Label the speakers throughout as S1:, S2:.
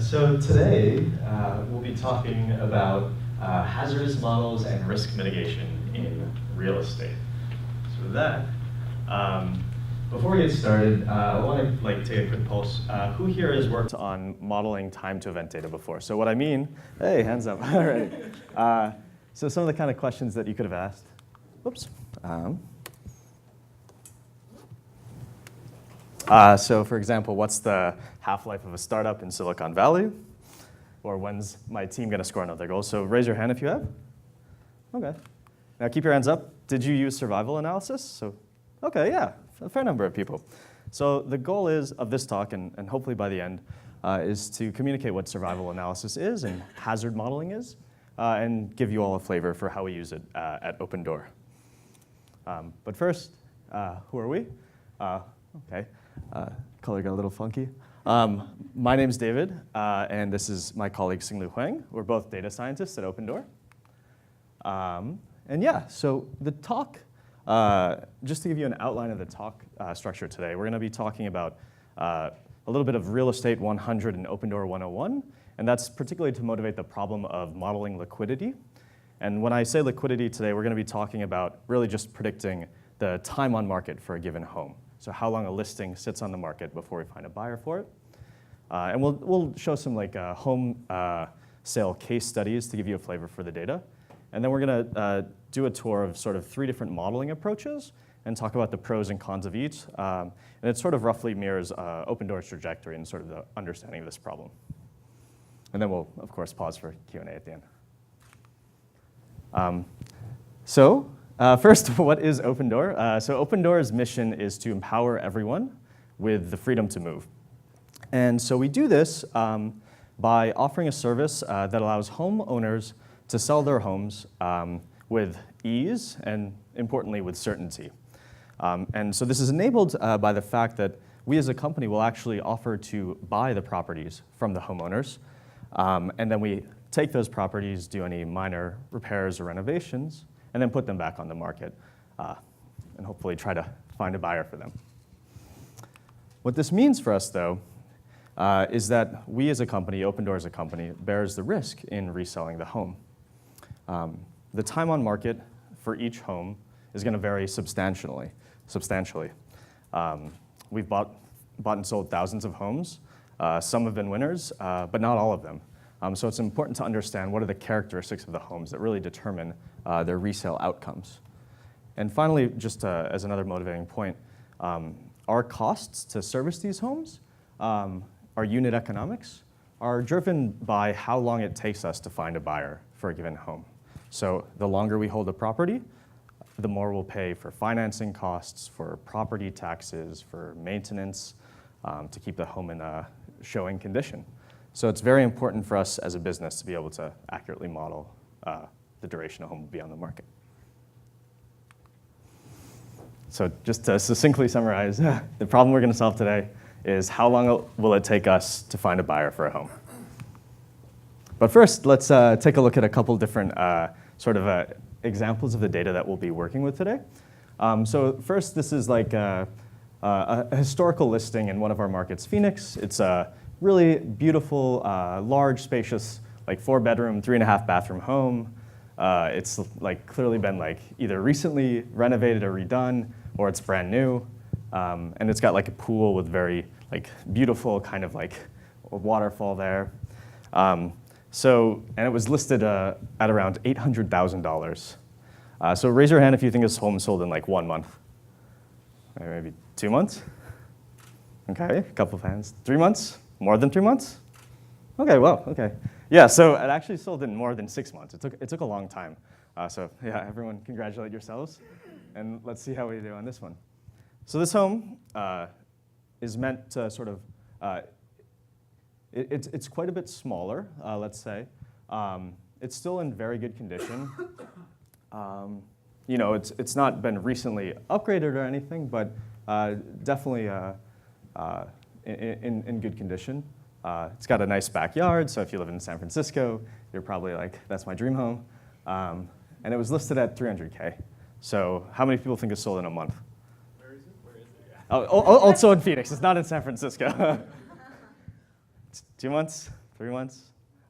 S1: So today, we'll be talking about hazardous models and risk mitigation in real estate. So with that, before we get started, I want to take a quick pulse. Who here has worked on modeling time to event data before? So what I mean, hey, hands up. All right. So some of the kind of questions that you could have asked. Whoops. So for example, what's the half-life of a startup in Silicon Valley? Or when's my team going to score another goal? So raise your hand if you have. OK. Now keep your hands up. Did you use survival analysis? So, OK, yeah, a fair number of people. So the goal of this talk, and hopefully by the end, is to communicate what survival analysis is and hazard modeling is, and give you all a flavor for how we use it at Opendoor. But first, who are we? OK. Color got a little funky. My name's David, and this is my colleague Xinlu Huang. We're both data scientists at Opendoor. And yeah, so the talk, just to give you an outline of the talk structure today, we're going to be talking about a little bit of Real Estate 100 and Opendoor 101, and that's particularly to motivate the problem of modeling liquidity. And when I say liquidity today, we're going to be talking about really just predicting the time on market for a given home. So how long a listing sits on the market before we find a buyer for it. And we'll show some home sale case studies to give you a flavor for the data. And then we're going to do a tour of sort of 3 different modeling approaches and talk about the pros and cons of each. And it sort of roughly mirrors Opendoor's trajectory and sort of the understanding of this problem. And then we'll, of course, pause for Q&A at the end. First, what is Opendoor? So Opendoor's mission is to empower everyone with the freedom to move. And so we do this by offering a service that allows homeowners to sell their homes with ease and, importantly, with certainty. And so this is enabled by the fact that we as a company will actually offer to buy the properties from the homeowners. And then we take those properties, do any minor repairs or renovations, and then put them back on the market and hopefully try to find a buyer for them. What this means for us, though, is that we as a company, Opendoor as a company, bears the risk in reselling the home. The time on market for each home is going to vary substantially. We've bought and sold thousands of homes. Some have been winners, but not all of them. So it's important to understand what are the characteristics of the homes that really determine their resale outcomes. And finally, just as another motivating point, our costs to service these homes, our unit economics, are driven by how long it takes us to find a buyer for a given home. So the longer we hold a property, the more we'll pay for financing costs, for property taxes, for maintenance, to keep the home in a showing condition. So it's very important for us as a business to be able to accurately model the duration a home will be on the market. So just to succinctly summarize, the problem we're going to solve today is how long will it take us to find a buyer for a home. But first, let's take a look at a couple different examples of the data that we'll be working with today. So first, this is like a historical listing in one of our markets, Phoenix. It's a really beautiful, large, spacious, 4-bedroom, 3.5-bathroom home. It's clearly been either recently renovated or redone, or it's brand new. And it's got a pool with very beautiful kind of a waterfall there. And it was listed at around $800,000. So raise your hand if you think this home sold in 1 month. Maybe 2 months? Okay, a couple of hands. 3 months? More than 3 months? Okay, well, okay. Yeah, so it actually sold in more than 6 months. It took a long time. So yeah, everyone congratulate yourselves. And let's see how we do on this one. So this home is meant to sort of, it's quite a bit smaller, let's say. It's still in very good condition. It's not been recently upgraded or anything, but definitely in good condition. It's got a nice backyard, so if you live in San Francisco, you're probably that's my dream home. And it was listed at $300K. So how many people think it's sold in a month?
S2: Where is it? Yeah.
S1: Oh, also in Phoenix. It's not in San Francisco. 2 months? 3 months?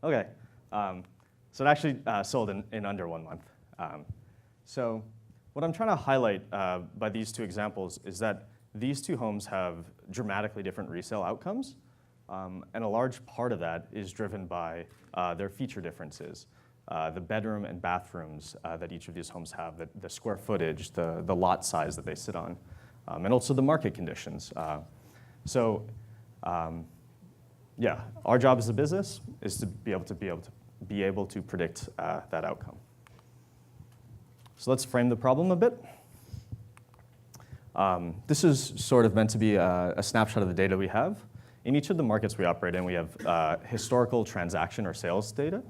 S1: Okay. So it actually sold in under 1 month. So what I'm trying to highlight by these two examples is that these two homes have dramatically different resale outcomes. And a large part of that is driven by their feature differences. The bedroom and bathrooms that each of these homes have, the square footage, the lot size that they sit on, and also the market conditions. Yeah, our job as a business is to be able to predict that outcome. So let's frame the problem a bit. This is sort of meant to be a snapshot of the data we have. In each of the markets we operate in, we have historical transaction or sales data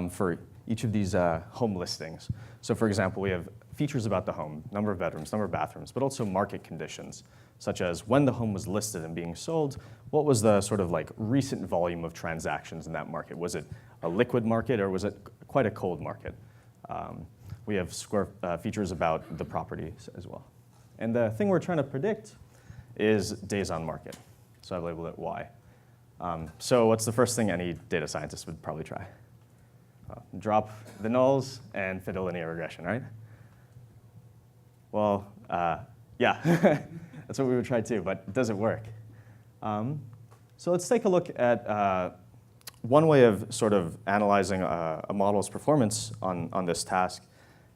S1: for each of these home listings. So for example, we have features about the home, number of bedrooms, number of bathrooms, but also market conditions, such as when the home was listed and being sold, what was the sort of like recent volume of transactions in that market? Was it a liquid market or was it quite a cold market? We have features about the properties as well. And the thing we're trying to predict is days on market. So I've labeled it Y. So what's the first thing any data scientist would probably try? Drop the nulls and fit a linear regression, right? Well, yeah, that's what we would try too, but does it work? So let's take a look at one way of sort of analyzing a model's performance on this task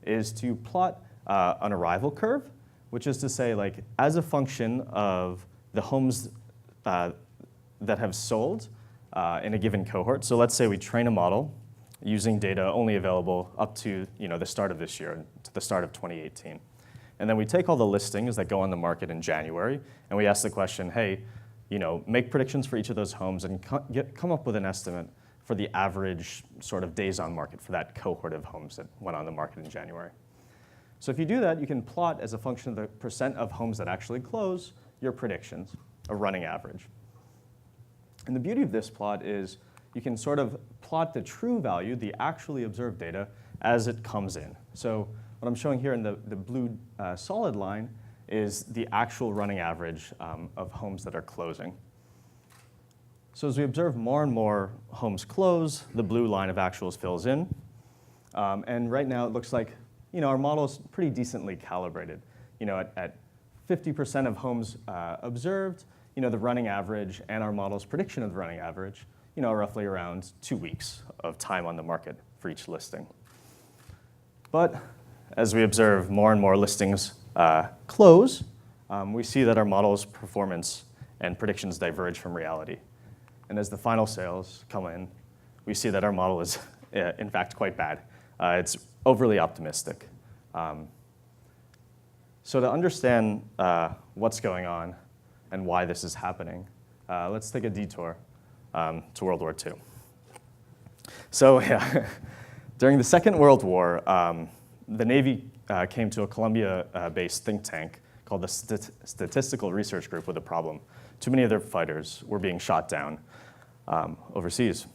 S1: is to plot an arrival curve, which is to say, like, as a function of the homes that have sold in a given cohort. So let's say we train a model using data only available up to the start of this year, to the start of 2018. And then we take all the listings that go on the market in January, and we ask the question, hey, make predictions for each of those homes and come up with an estimate for the average sort of days on market for that cohort of homes that went on the market in January. So if you do that, you can plot as a function of the percent of homes that actually close your predictions, a running average. And the beauty of this plot is you can sort of plot the true value, the actually observed data, as it comes in. So what I'm showing here in the blue solid line is the actual running average of homes that are closing. So as we observe more and more homes close, the blue line of actuals fills in. And right now it looks like our model is pretty decently calibrated. At 50% of homes observed, the running average and our model's prediction of the running average, roughly around 2 weeks of time on the market for each listing. But as we observe more and more listings close, we see that our model's performance and predictions diverge from reality. And as the final sales come in, we see that our model is, in fact, quite bad. It's overly optimistic. So to understand what's going on and why this is happening, let's take a detour to World War II. So yeah, during the Second World War, the Navy came to a Columbia-based think tank called the Statistical Research Group with a problem. Too many of their fighters were being shot down overseas.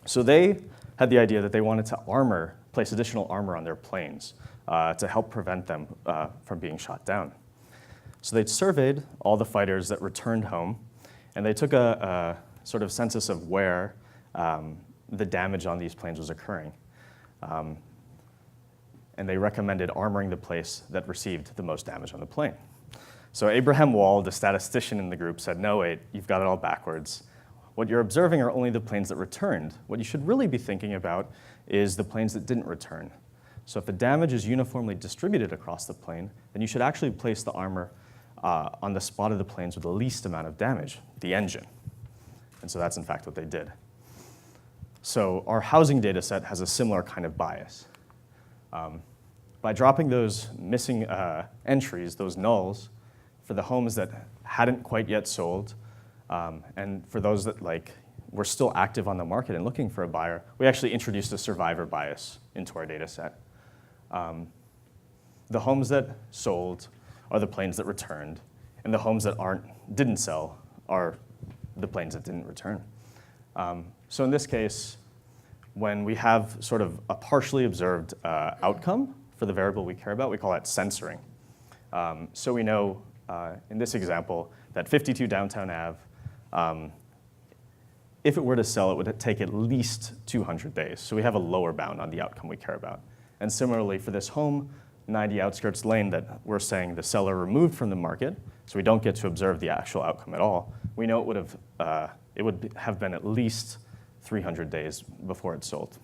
S1: So they had the idea that they wanted to place additional armor on their planes to help prevent them from being shot down. So they surveyed all the fighters that returned home, and they took a sort of census of where the damage on these planes was occurring. And they recommended armoring the place that received the most damage on the plane. So Abraham Wald, the statistician in the group, said, no, wait, you've got it all backwards. What you're observing are only the planes that returned. What you should really be thinking about is the planes that didn't return. So if the damage is uniformly distributed across the plane, then you should actually place the armor on the spot of the planes with the least amount of damage, the engine. And so that's in fact what they did. So our housing data set has a similar kind of bias. By dropping those missing entries, those nulls, for the homes that hadn't quite yet sold, and for those that were still active on the market and looking for a buyer, we actually introduced a survivor bias into our data set. The homes that sold are the planes that returned, and the homes that didn't sell are the planes that didn't return. So in this case, when we have sort of a partially observed outcome for the variable we care about, we call that censoring. So we know in this example that 52 Downtown Ave if it were to sell, it would take at least 200 days. So we have a lower bound on the outcome we care about. And similarly for this home, 90 Outskirts Lane that we're saying the seller removed from the market, so we don't get to observe the actual outcome at all, we know it would have been at least 300 days before it sold.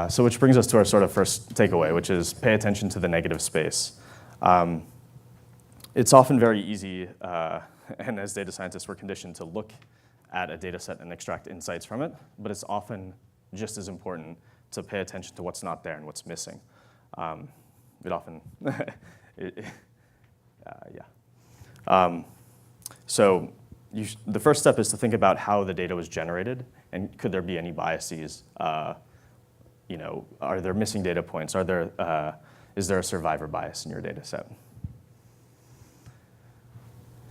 S1: So which brings us to our sort of first takeaway, which is pay attention to the negative space. It's often very easy, and as data scientists, we're conditioned to look at a data set and extract insights from it, but it's often just as important to pay attention to what's not there and what's missing. It often, yeah. So the first step is to think about how the data was generated, and could there be any biases? You know, are there missing data points? Is there a survivor bias in your data set?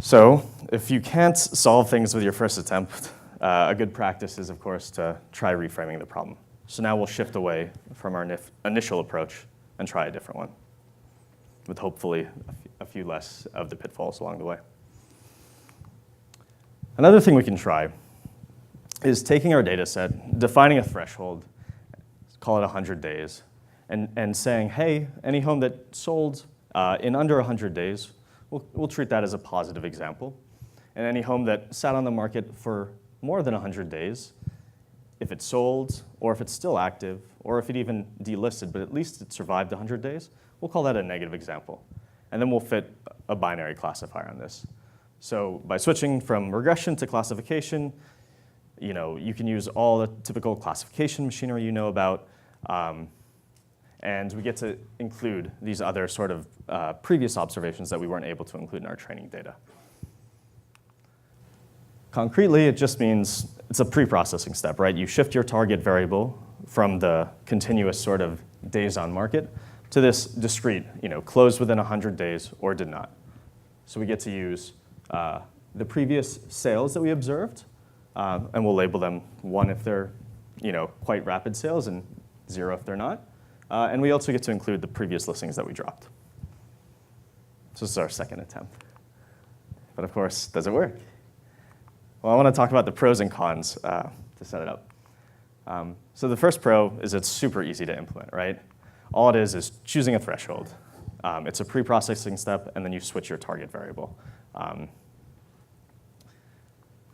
S1: So if you can't solve things with your first attempt, a good practice is, of course, to try reframing the problem. So now we'll shift away from our initial approach and try a different one, with hopefully a few less of the pitfalls along the way. Another thing we can try is taking our data set, defining a threshold, call it 100 days, and saying, hey, any home that sold in under 100 days, we'll treat that as a positive example. And any home that sat on the market for more than 100 days, if it sold, or if it's still active, or if it even delisted, but at least it survived 100 days, we'll call that a negative example. And then we'll fit a binary classifier on this. So by switching from regression to classification, you know, you can use all the typical classification machinery you know about, and we get to include these other sort of previous observations that we weren't able to include in our training data. Concretely, it just means it's a pre-processing step, right? You shift your target variable from the continuous sort of days on market to this discrete, you know, closed within 100 days or did not. So we get to use the previous sales that we observed, and we'll label them 1 if they're, you know, quite rapid sales and 0 if they're not. And we also get to include the previous listings that we dropped. So this is our second attempt. But of course, does it work? Well, I want to talk about the pros and cons to set it up. So the first pro is it's super easy to implement, right? All it is choosing a threshold. It's a pre-processing step, and then you switch your target variable.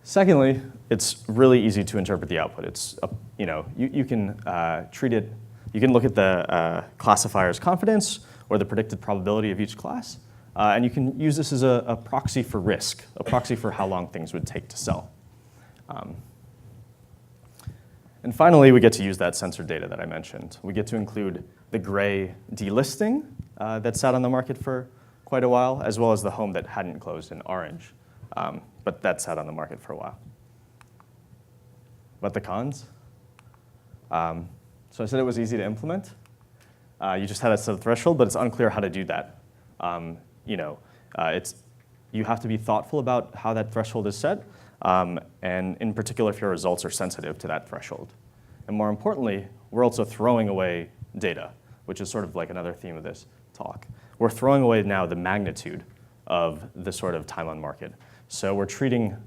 S1: Secondly, it's really easy to interpret the output. It's, you know, you can treat it, you can look at the classifier's confidence or the predicted probability of each class, and you can use this as a proxy for risk, a proxy for how long things would take to sell. And finally, we get to use that censored data that I mentioned. We get to include the gray delisting that sat on the market for quite a while, as well as the home that hadn't closed in orange, but that sat on the market for a while. What the cons? So I said it was easy to implement. You just had a set threshold, but it's unclear how to do that. You know, you have to be thoughtful about how that threshold is set, and in particular if your results are sensitive to that threshold. And more importantly, we're also throwing away data, which is sort of like another theme of this talk. We're throwing away now the magnitude of the sort of time on market. So we're treating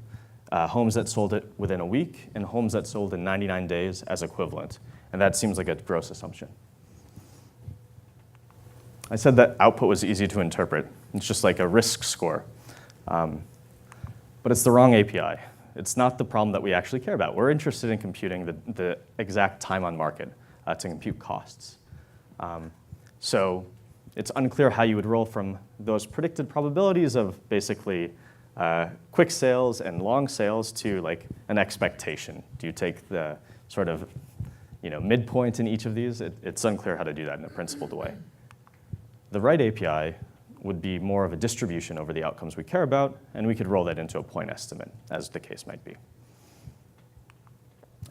S1: homes that sold it within a week and homes that sold in 99 days as equivalent. And that seems like a gross assumption. I said that output was easy to interpret. It's just like a risk score. But it's the wrong API. It's not the problem that we actually care about. We're interested in computing the exact time on market to compute costs. So it's unclear how you would roll from those predicted probabilities of basically quick sales and long sales to like an expectation. Do you take the sort of midpoint in each of these? It's unclear how to do that in a principled way. The right API would be more of a distribution over the outcomes we care about, and we could roll that into a point estimate, as the case might be.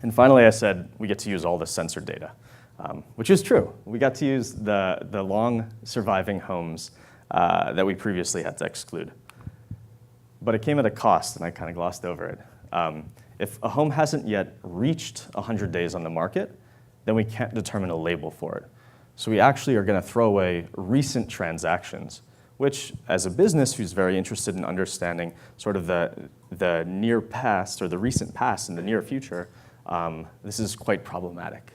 S1: And finally, I said we get to use all the censored data, which is true. We got to use the long surviving homes that we previously had to exclude. But it came at a cost, and I kind of glossed over it. If a home hasn't yet reached 100 days on the market, then we can't determine a label for it. So we actually are going to throw away recent transactions, which, as a business who's very interested in understanding sort of the near past or the recent past and the near future, this is quite problematic.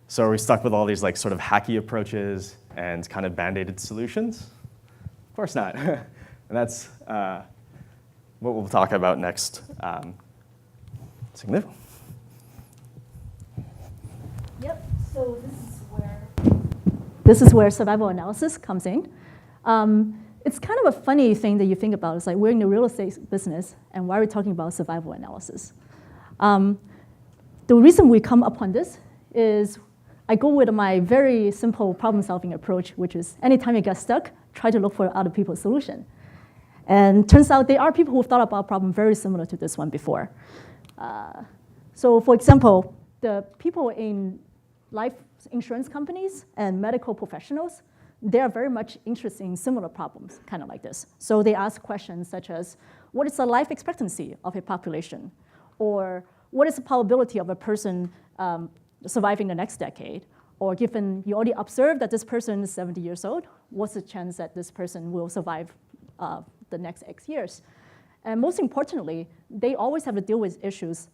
S1: So are we stuck with all these like sort of hacky approaches and kind of band-aided solutions? Of course not. And that's what we'll talk about next. Xinlu.
S3: Yep, so this is where survival analysis comes in. It's kind of a funny thing that you think about. It's like we're in the real estate business, and why are we talking about survival analysis? The reason we come upon this is I go with my very simple problem-solving approach, which is anytime you get stuck, try to look for other people's solution. And turns out there are people who've thought about a problem very similar to this one before. So for example, the people in life insurance companies and medical professionals, they are very much interested in similar problems, kind of like this. So they ask questions such as, what is the life expectancy of a population? Or what is the probability of a person surviving the next decade? Or given you already observed that this person is 70 years old, what's the chance that this person will survive the next X years? And most importantly, they always have to deal with issues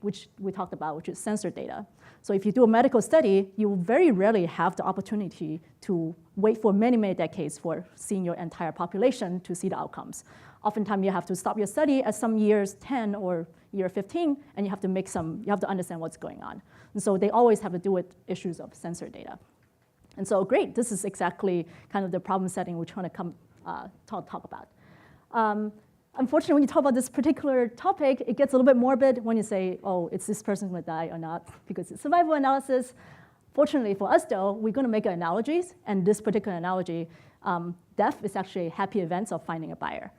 S3: which we talked about, which is sensor data. So if you do a medical study, you very rarely have the opportunity to wait for many, many decades for seeing your entire population to see the outcomes. Oftentimes, you have to stop your study at some years 10 or year 15, and you have to understand what's going on. And so they always have to deal with issues of sensor data. And so great, this is exactly kind of the problem setting we're trying to talk about. Unfortunately, when you talk about this particular topic, it gets a little bit morbid when you say, oh, is this person going to die or not, because it's survival analysis. Fortunately for us, though, we're going to make analogies, and this particular analogy, death is actually happy events of finding a buyer.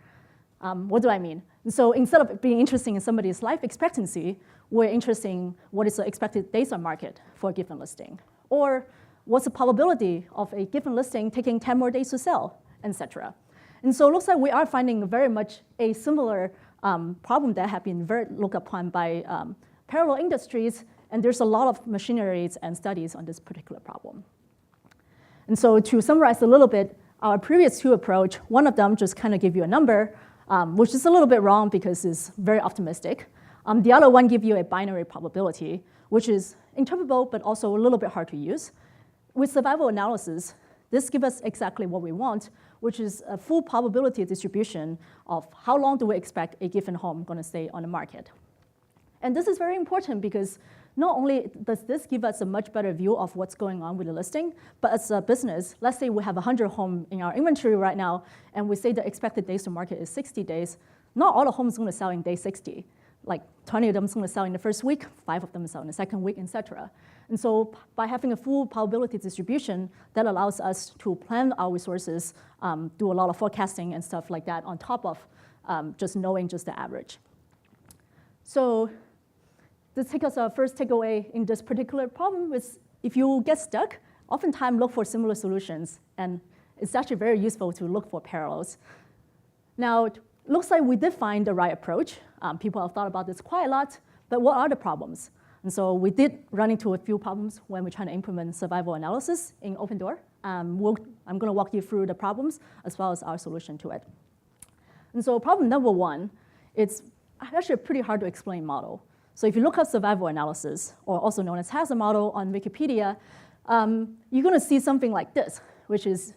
S3: What do I mean? So instead of being interested in somebody's life expectancy, we're interested in what is the expected days on market for a given listing, or what's the probability of a given listing taking 10 more days to sell, et cetera. And so it looks like we are finding very much a similar problem that have been very looked upon by parallel industries, and there's a lot of machineries and studies on this particular problem. And so to summarize a little bit, our previous two approach, one of them just kind of give you a number, which is a little bit wrong because it's very optimistic. The other one give you a binary probability, which is interpretable but also a little bit hard to use. With survival analysis, this gives us exactly what we want, which is a full probability distribution of how long do we expect a given home going to stay on the market. And this is very important because not only does this give us a much better view of what's going on with the listing, but as a business, let's say we have 100 homes in our inventory right now, and we say the expected days to market is 60 days, not all the homes are going to sell in day 60. Like 20 of them is going to sell in the first week, 5 of them sell in the second week, et cetera. And so by having a full probability distribution, that allows us to plan our resources, do a lot of forecasting and stuff like that on top of just knowing just the average. So this takes us our first takeaway in this particular problem is if you get stuck, oftentimes look for similar solutions. And it's actually very useful to look for parallels. Now, it looks like we did find the right approach. People have thought about this quite a lot. But what are the problems? And so we did run into a few problems when we're trying to implement survival analysis in Opendoor. I'm going to walk you through the problems as well as our solution to it. And so problem number one, it's actually a pretty hard to explain model. So if you look up survival analysis, or also known as Hazard model on Wikipedia, you're going to see something like this, which is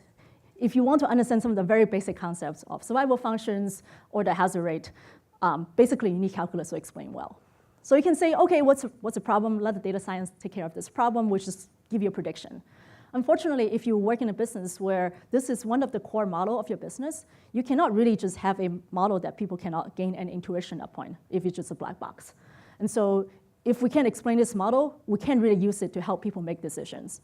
S3: if you want to understand some of the very basic concepts of survival functions or the hazard rate, basically you need calculus to explain well. So you can say, OK, what's the problem? Let the data science take care of this problem, which is give you a prediction. Unfortunately, if you work in a business where this is one of the core model of your business, you cannot really just have a model that people cannot gain an intuition upon if it's just a black box. And so if we can't explain this model, we can't really use it to help people make decisions.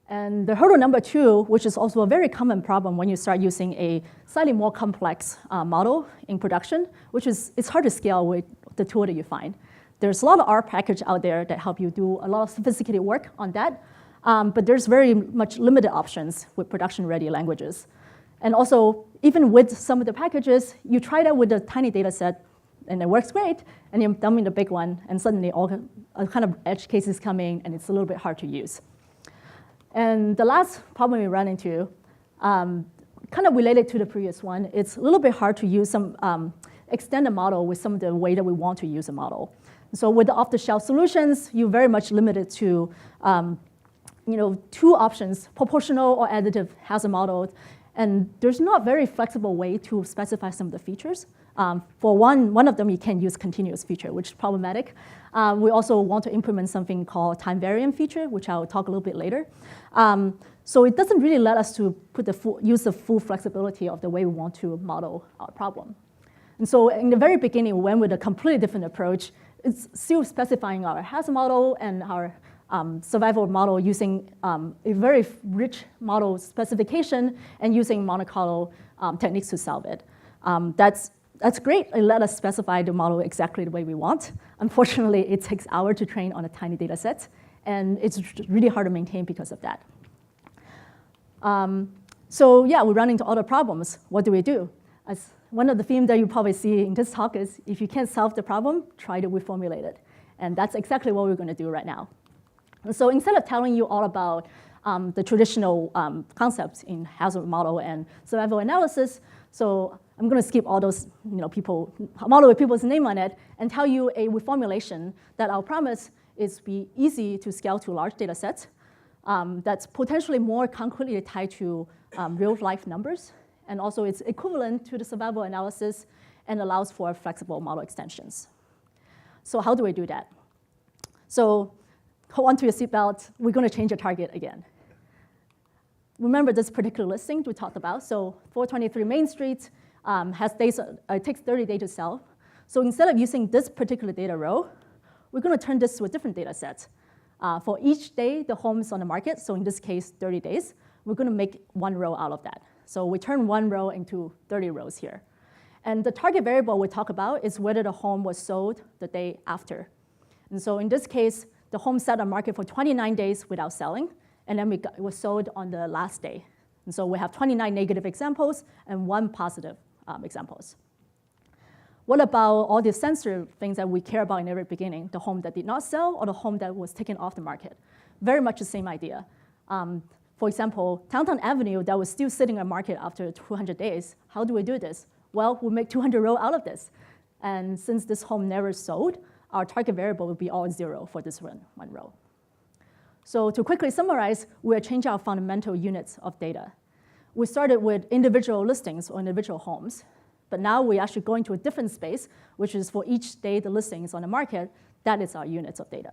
S3: And the hurdle number two, which is also a very common problem when you start using a slightly more complex model in production, which is it's hard to scale with the tool that you find. There's a lot of R package out there that help you do a lot of sophisticated work on that, but there's very much limited options with production-ready languages. And also, even with some of the packages, you try that with a tiny data set, and it works great, and you dump in the big one, and suddenly all kind of edge cases come in, and it's a little bit hard to use. And the last problem we run into, kind of related to the previous one, it's a little bit hard to use some extend the model with some of the way that we want to use a model. So with the off-the-shelf solutions, you're very much limited to two options, proportional or additive hazard model. And there's not a very flexible way to specify some of the features. For one of them, you can use continuous feature, which is problematic. We also want to implement something called time variant feature, which I'll talk a little bit later. So it doesn't really let us to use the full flexibility of the way we want to model our problem. And so in the very beginning, we went with a completely different approach. It's still specifying our hazard model and our survival model using a very rich model specification and using Monte Carlo techniques to solve it. That's great. It let us specify the model exactly the way we want. Unfortunately, it takes hours to train on a tiny data set, and it's really hard to maintain because of that. So yeah, we run into other problems. What do we do? As one of the themes that you probably see in this talk is if you can't solve the problem, try to reformulate it. And that's exactly what we're going to do right now. And so instead of telling you all about the traditional concepts in hazard model and survival analysis, so I'm going to skip all those model with people's name on it and tell you a reformulation that I'll promise is be easy to scale to large data sets that's potentially more concretely tied to real-life numbers. And also it's equivalent to the survival analysis and allows for flexible model extensions. So how do we do that? So hold on to your seatbelt. We're going to change the target again. Remember this particular listing we talked about. So 423 Main Street has days, it takes 30 days to sell. So instead of using this particular data row, we're going to turn this to a different data set. For each day the home is on the market, so in this case 30 days, we're going to make one row out of that. So we turn one row into 30 rows here. And the target variable we talk about is whether the home was sold the day after. And so in this case, the home sat on market for 29 days without selling, and then it was sold on the last day. And so we have 29 negative examples and 1 positive examples. What about all the sensitive things that we care about in the very beginning, the home that did not sell or the home that was taken off the market? Very much the same idea. For example, Downtown Avenue that was still sitting on market after 200 days, how do we do this? Well, we make 200 rows out of this. And since this home never sold, our target variable will be all 0 for this one row. So to quickly summarize, we're changing our fundamental units of data. We started with individual listings or individual homes, but now we actually go into a different space, which is for each day the listing is on the market, that is our units of data.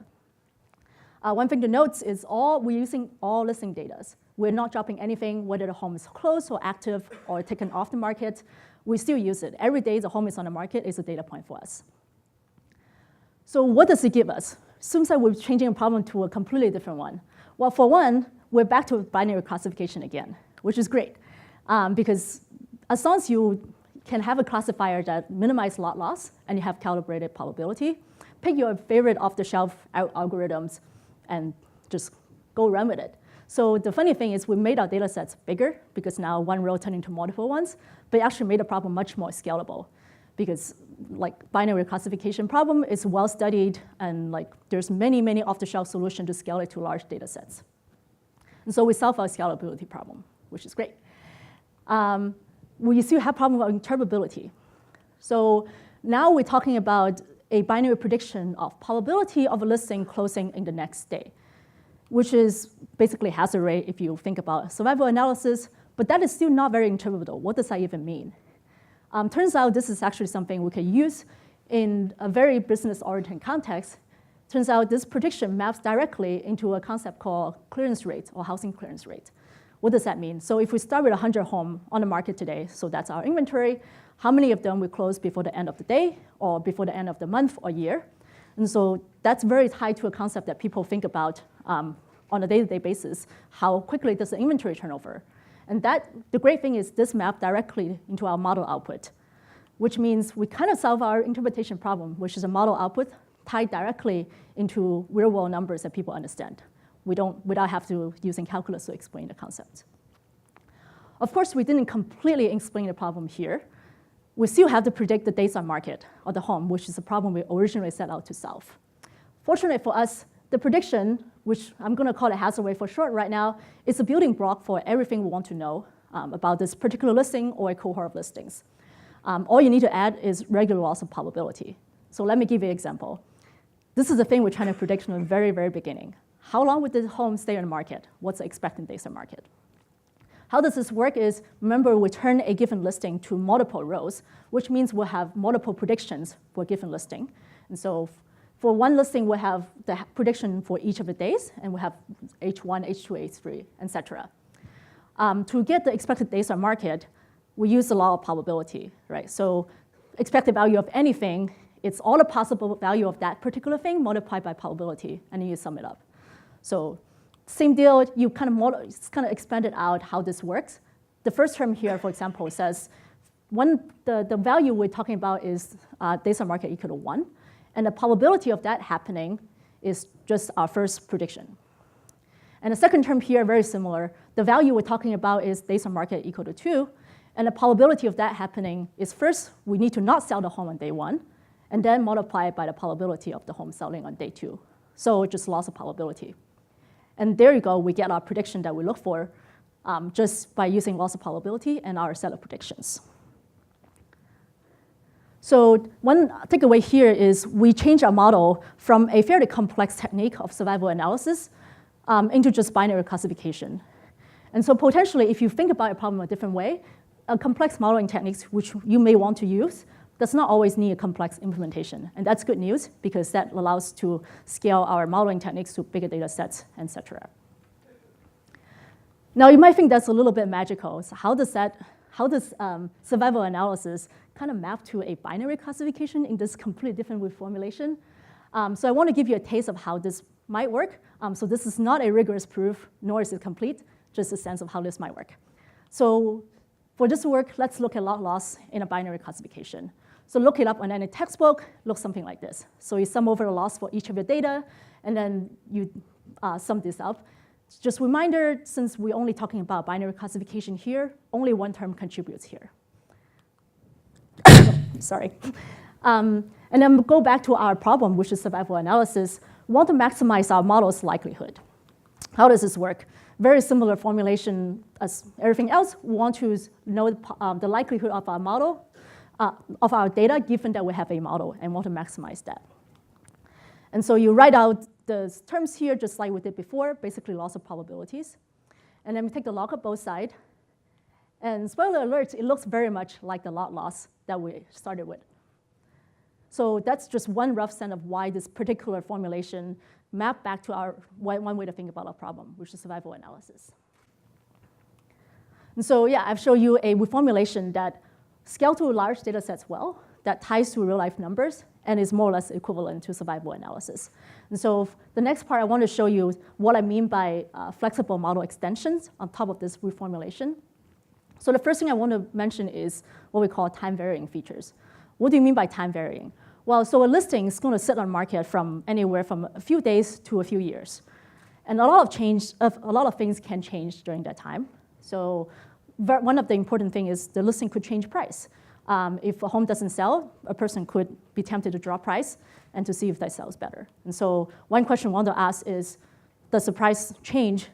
S3: One thing to note is we're using all listing data. We're not dropping anything, whether the home is closed or active or taken off the market. We still use it. Every day the home is on the market is a data point for us. So what does it give us? Seems like we're changing a problem to a completely different one. Well, for one, we're back to binary classification again, which is great. Because as long as you can have a classifier that minimizes lot loss and you have calibrated probability, pick your favorite off-the-shelf algorithms and just go run with it. So the funny thing is we made our data sets bigger because now one row turned into multiple ones, but it actually made the problem much more scalable because binary classification problem is well studied and there's many, many off-the-shelf solutions to scale it to large data sets. And so we solve our scalability problem, which is great. We still have problem about interpretability. So now we're talking about a binary prediction of probability of a listing closing in the next day, which is basically hazard rate if you think about survival analysis, but that is still not very interpretable. What does that even mean? Turns out this is actually something we can use in a very business-oriented context. Turns out this prediction maps directly into a concept called clearance rate or housing clearance rate. What does that mean? So if we start with 100 homes on the market today, so that's our inventory, how many of them will close before the end of the day or before the end of the month or year? And so that's very tied to a concept that people think about on a day-to-day basis. How quickly does the inventory turnover? And the great thing is this maps directly into our model output, which means we kind of solve our interpretation problem, which is a model output tied directly into real-world numbers that people understand. Without have to using calculus to explain the concept. Of course, we didn't completely explain the problem here. We still have to predict the days on market of the home, which is a problem we originally set out to solve. Fortunately for us, the prediction, which I'm going to call it hazard rate for short right now, is a building block for everything we want to know about this particular listing or a cohort of listings. All you need to add is regular loss of probability. So let me give you an example. This is the thing we're trying to predict from the very, very beginning. How long would the home stay on the market? What's the expected days on market? How does this work is, remember, we turn a given listing to multiple rows, which means we'll have multiple predictions for a given listing. And so for one listing, we'll have the prediction for each of the days, and we'll have H1, H2, H3, etc. To get the expected days on market, we use the law of probability, right? So expected value of anything, it's all the possible value of that particular thing multiplied by probability, and then you sum it up. So same deal, you kind of expanded out how this works. The first term here, for example, says the value we're talking about is days on market equal to 1. And the probability of that happening is just our first prediction. And the second term here, very similar. The value we're talking about is days on market equal to 2. And the probability of that happening is first, we need to not sell the home on day 1, and then multiply it by the probability of the home selling on day 2. So just loss of probability. And there you go, we get our prediction that we look for just by using loss of probability and our set of predictions. So one takeaway here is we change our model from a fairly complex technique of survival analysis into just binary classification. And so potentially, if you think about a problem a different way, a complex modeling techniques which you may want to use does not always need a complex implementation. And that's good news, because that allows us to scale our modeling techniques to bigger data sets, etc. Now, you might think that's a little bit magical. So how does survival analysis kind of map to a binary classification in this completely different reformulation? So I want to give you a taste of how this might work. So this is not a rigorous proof, nor is it complete, just a sense of how this might work. So for this to work, let's look at log loss in a binary classification. So look it up on any textbook, looks something like this. So you sum over the loss for each of your data, and then you sum this up. Just a reminder, since we're only talking about binary classification here, only one term contributes here. Sorry. And then go back to our problem, which is survival analysis. We want to maximize our model's likelihood. How does this work? Very similar formulation as everything else. We want to know the likelihood of our model, of our data, given that we have a model, and want to maximize that. And so you write out the terms here, just like we did before, basically loss of probabilities. And then we take the log of both sides. And spoiler alert, it looks very much like the log loss that we started with. So that's just one rough sense of why this particular formulation mapped back to our one way to think about our problem, which is survival analysis. And so yeah, I've shown you a reformulation that scales to large data sets well, that ties to real life numbers, and is more or less equivalent to survival analysis. And so the next part, I want to show you what I mean by flexible model extensions on top of this reformulation. So the first thing I want to mention is what we call time varying features. What do you mean by time varying? Well, so a listing is going to sit on market from anywhere from a few days to a few years. And a lot of things can change during that time. So one of the important things is the listing could change price. If a home doesn't sell, a person could be tempted to drop price and to see if that sells better. And so one question I want to ask is, does the price change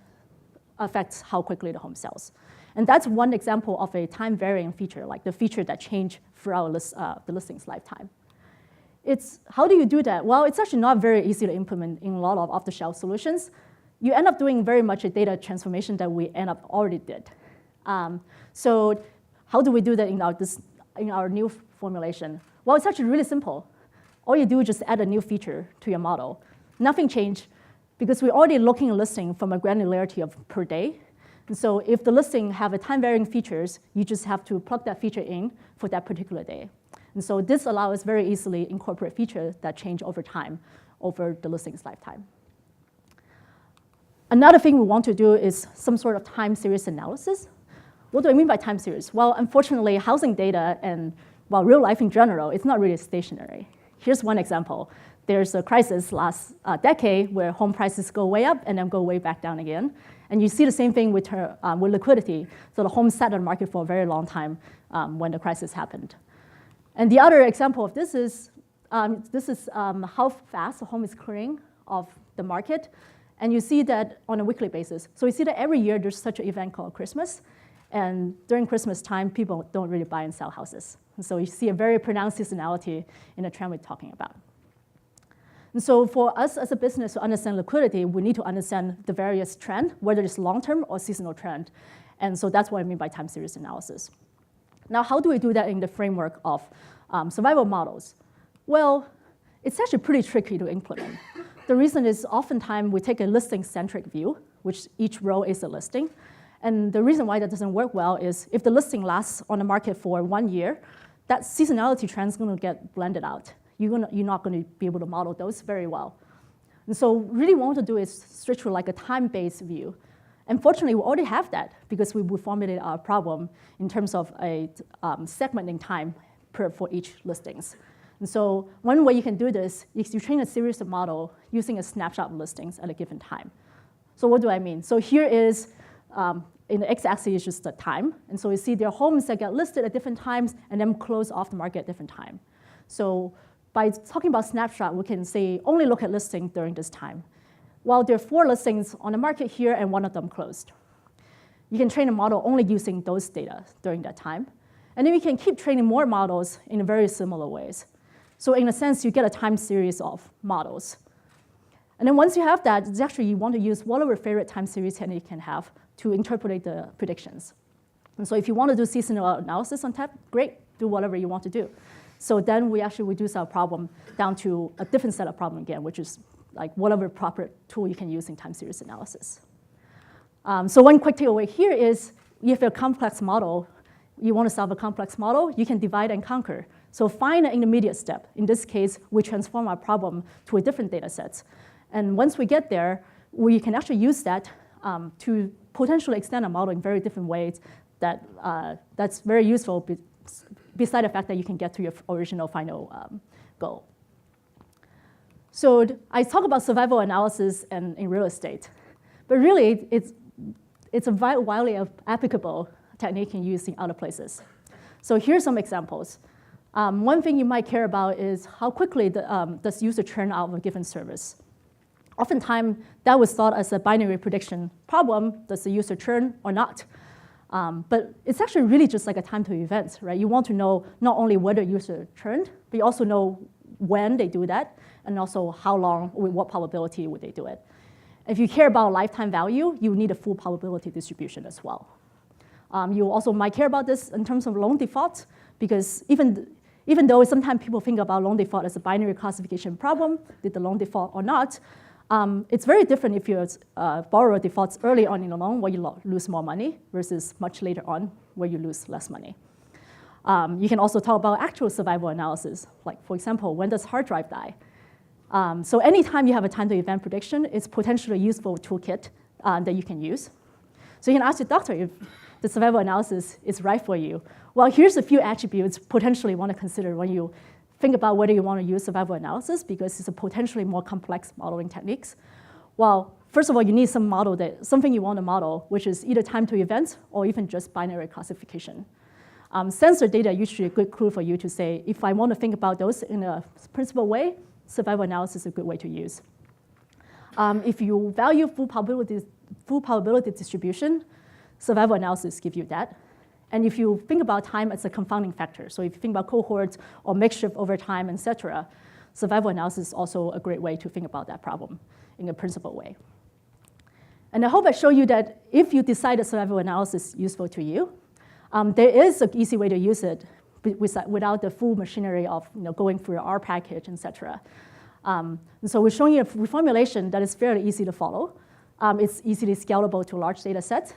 S3: affect how quickly the home sells? And that's one example of a time-varying feature, like the feature that changed throughout the listing's lifetime. How do you do that? Well, it's actually not very easy to implement in a lot of off-the-shelf solutions. You end up doing very much a data transformation that we end up already did. So how do we do that in our new formulation? Well, it's actually really simple. All you do is just add a new feature to your model. Nothing changed, because we're already looking at listing from a granularity of per day. And so if the listing have a time-varying features, you just have to plug that feature in for that particular day. And so this allows us very easily incorporate features that change over time, over the listing's lifetime. Another thing we want to do is some sort of time series analysis. What do I mean by time series? Well, unfortunately, housing data and real life in general, it's not really stationary. Here's one example. There's a crisis last decade where home prices go way up and then go way back down again. And you see the same thing with liquidity. So the home sat on the market for a very long time when the crisis happened. And the other example of this is how fast the home is clearing of the market, and you see that on a weekly basis. So you see that every year there's such an event called Christmas, and during Christmas time, people don't really buy and sell houses. And so you see a very pronounced seasonality in the trend we're talking about. And so for us as a business to understand liquidity, we need to understand the various trend, whether it's long-term or seasonal trend. And so that's what I mean by time series analysis. Now, how do we do that in the framework of survival models? Well, it's actually pretty tricky to implement. The reason is oftentimes we take a listing-centric view, which each row is a listing. And the reason why that doesn't work well is if the listing lasts on the market for 1 year, that seasonality trend is going to get blended out. You're not going to be able to model those very well. And so really what we want to do is switch to like a time-based view. Unfortunately, we already have that because we formulated our problem in terms of a segmenting time for each listings. And so one way you can do this is you train a series of model using a snapshot of listings at a given time. So what do I mean? So here is, in the x-axis is just the time. And so you see there are homes that get listed at different times and then close off the market at different time. So by talking about snapshot, we can say only look at listing during this time. While there are 4 listings on the market here and 1 of them closed. You can train a model only using those data during that time. And then we can keep training more models in very similar ways. So in a sense, you get a time series of models. And then once you have that, it's actually you want to use whatever favorite time series technique you can have to interpolate the predictions. And so if you want to do seasonal analysis on top, great, do whatever you want to do. So then we actually reduce our problem down to a different set of problem again, which is like whatever proper tool you can use in time series analysis. So one quick takeaway here is if you have a complex model, you want to solve a complex model, you can divide and conquer. So find an intermediate step. In this case, we transform our problem to a different data set. And once we get there, we can actually use that to potentially extend a model in very different ways that's very useful beside the fact that you can get to your original final goal. So I talk about survival analysis in real estate, but really it's a widely applicable technique you can use in other places. So here's some examples. One thing you might care about is how quickly does user churn out of a given service. Oftentimes, that was thought as a binary prediction problem, does the user churn or not? But it's actually really just like a time to events, right? You want to know not only whether user churned, but you also know when they do that, and also how long, with what probability would they do it. If you care about lifetime value, you need a full probability distribution as well. You also might care about this in terms of loan default, because even though sometimes people think about loan default as a binary classification problem, did the loan default or not, it's very different if your borrower defaults early on in the loan where you lose more money versus much later on where you lose less money. You can also talk about actual survival analysis, like for example, when does hard drive die? So anytime you have a time to event prediction, it's potentially a useful toolkit that you can use. So you can ask your doctor if the survival analysis is right for you. Well, here's a few attributes potentially want to consider when you think about whether you want to use survival analysis, because it's a potentially more complex modeling techniques. Well, first of all, you need something you want to model, which is either time to event or even just binary classification. Sensor data is usually a good clue for you to say, if I want to think about those in a principled way, survival analysis is a good way to use. If you value full probability distribution, survival analysis gives you that. And if you think about time as a confounding factor, so if you think about cohorts or makeshift over time, et cetera, survival analysis is also a great way to think about that problem in a principled way. And I hope I show you that if you decide that survival analysis is useful to you, there is an easy way to use it without the full machinery of going through your R package, et cetera. And so we're showing you a reformulation that is fairly easy to follow. It's easily scalable to a large data set.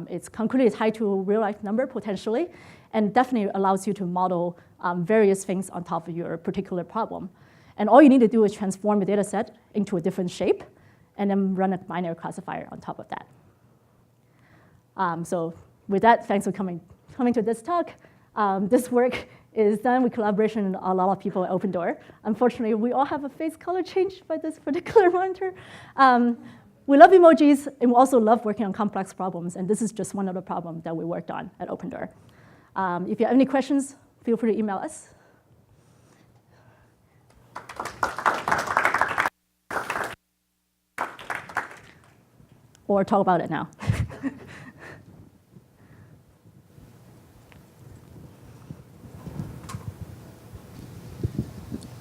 S3: It's concretely tied to a real-life number, potentially, and definitely allows you to model various things on top of your particular problem. And all you need to do is transform the data set into a different shape, and then run a binary classifier on top of that. So with that, thanks for coming to this talk. This work is done with collaboration with a lot of people at Opendoor. Unfortunately, we all have a face color change by this particular monitor. We love emojis, and we also love working on complex problems, and this is just one of the problems that we worked on at Opendoor. If you have any questions, feel free to email us. or talk about it now?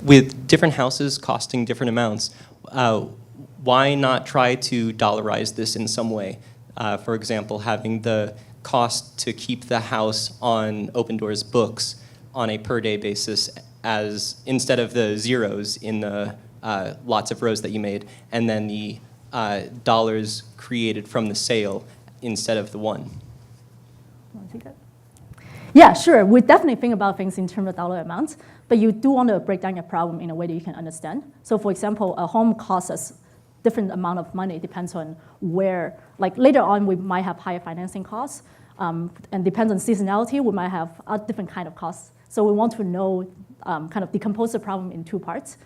S2: With different houses costing different amounts, why not try to dollarize this in some way? For example, having the cost to keep the house on Opendoor's books on a per-day basis as instead of the zeros in the lots of rows that you made, and then the dollars created from the sale instead of the one.
S3: Want to take that? Yeah, sure. We definitely think about things in terms of dollar amounts, but you do want to break down your problem in a way that you can understand. So for example, a home costs us different amount of money, depends on where, like later on we might have higher financing costs, and depends on seasonality, we might have a different kind of costs. So we want to know, kind of decompose the problem in two parts.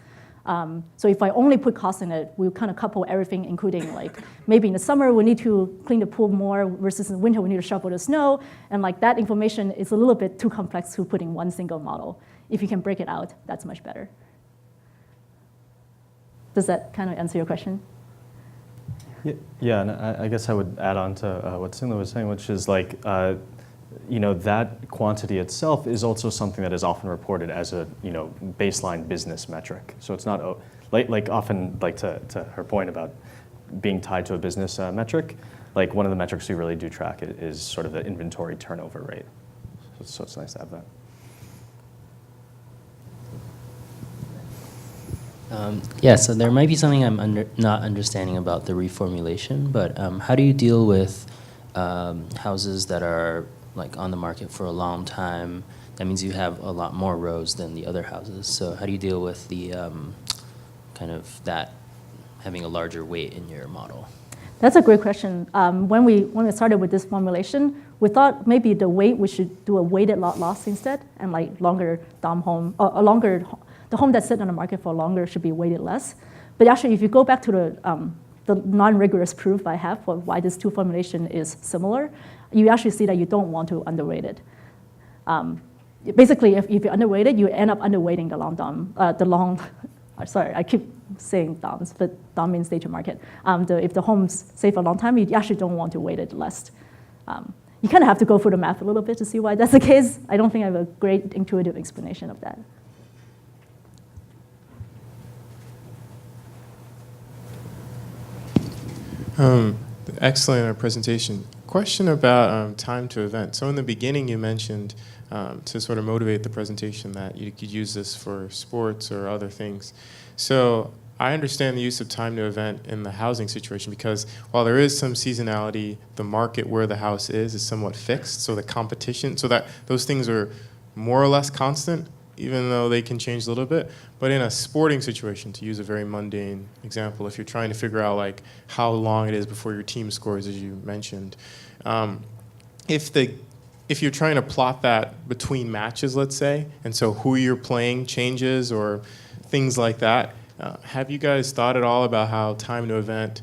S3: So if I only put costs in it, we'll kind of couple everything, including like maybe in the summer we need to clean the pool more versus in the winter we need to shovel the snow. And like that information is a little bit too complex to put in one single model. If you can break it out, that's much better. Does that kind of answer your question?
S1: Yeah, and I guess I would add on to what Xinlu was saying, which is like, that quantity itself is also something that is often reported as a baseline business metric. So it's not like often like to her point about being tied to a business metric. Like one of the metrics we really do track is sort of the inventory turnover rate. So it's nice to have that.
S4: Yeah, so there might be something I'm not understanding about the reformulation, but how do you deal with houses that are like on the market for a long time? That means you have a lot more rows than the other houses. So how do you deal with the kind of that having a larger weight in your model?
S3: That's a great question. When we started with this formulation, we thought maybe the weight we should do a weighted lot loss instead, and like longer DOM home, the home that's sitting on the market for longer should be weighted less. But actually, if you go back to the non-rigorous proof I have for why this two formulation is similar, you actually see that you don't want to underweight it. Basically, if you underweight it, you end up underweighting the long DOM, sorry, I keep saying DOMs, but DOM means day to market. If the home's stay for a long time, you actually don't want to weight it less. You kind of have to go through the math a little bit to see why that's the case. I don't think I have a great intuitive explanation of that.
S5: Excellent presentation. Question about time to event. So in the beginning you mentioned to sort of motivate the presentation that you could use this for sports or other things. So I understand the use of time to event in the housing situation because while there is some seasonality, the market where the house is somewhat fixed, so the competition, so that those things are more or less constant, even though they can change a little bit. But in a sporting situation, to use a very mundane example, if you're trying to figure out like how long it is before your team scores, as you mentioned, if you're trying to plot that between matches, let's say, and so who you're playing changes or things like that, have you guys thought at all about how time to event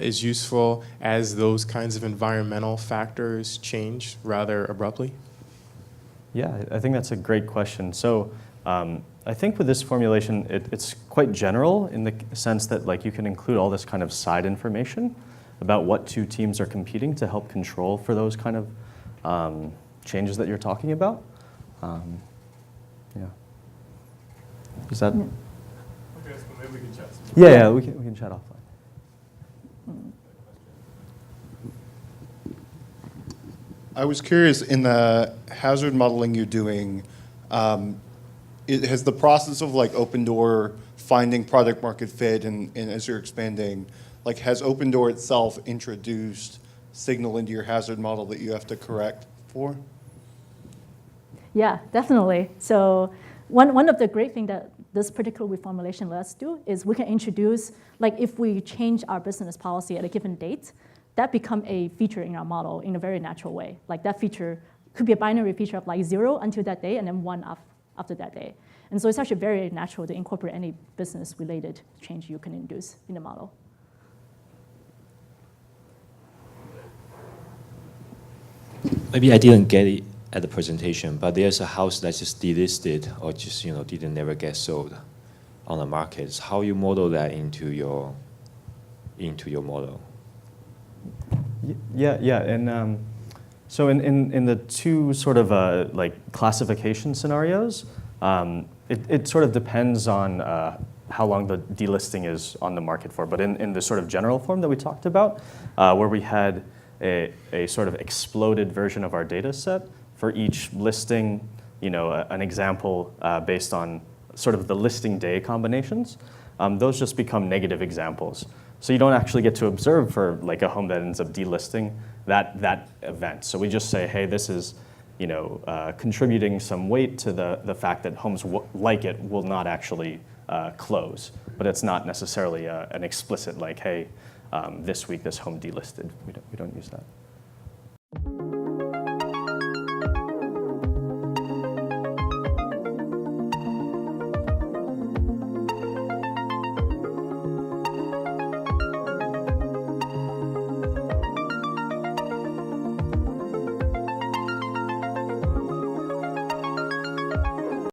S5: is useful as those kinds of environmental factors change rather abruptly?
S1: Yeah, I think that's a great question. So I think with this formulation, it's quite general in the sense that like you can include all this kind of side information about what two teams are competing to help control for those kind of changes that you're talking about. Yeah. Is that?
S5: Okay, so maybe we can chat.
S1: Yeah, we can chat offline.
S6: I was curious, in the hazard modeling you're doing, has the process of like Opendoor finding product market fit and as you're expanding, like has Opendoor itself introduced signal into your hazard model that you have to correct for?
S3: Yeah, definitely. So one of the great things that this particular reformulation lets us do is we can introduce, like if we change our business policy at a given date, that become a feature in our model in a very natural way. Like that feature could be a binary feature of like 0 until that day and then 1 after that day. And so it's actually very natural to incorporate any business-related change you can induce in the model.
S7: Maybe I didn't get it at the presentation, but there's a house that's just delisted or just didn't never get sold on the market. How you model that into your model?
S1: Yeah, and so in the two sort of like classification scenarios, it sort of depends on how long the delisting is on the market for. But in the sort of general form that we talked about, where we had a sort of exploded version of our data set for each listing, an example based on sort of the listing day combinations, those just become negative examples. So you don't actually get to observe for like a home that ends up delisting that event. So we just say, hey, this is contributing some weight to the fact that homes like it will not actually close. But it's not necessarily an explicit like, hey, this week this home delisted. We don't use that.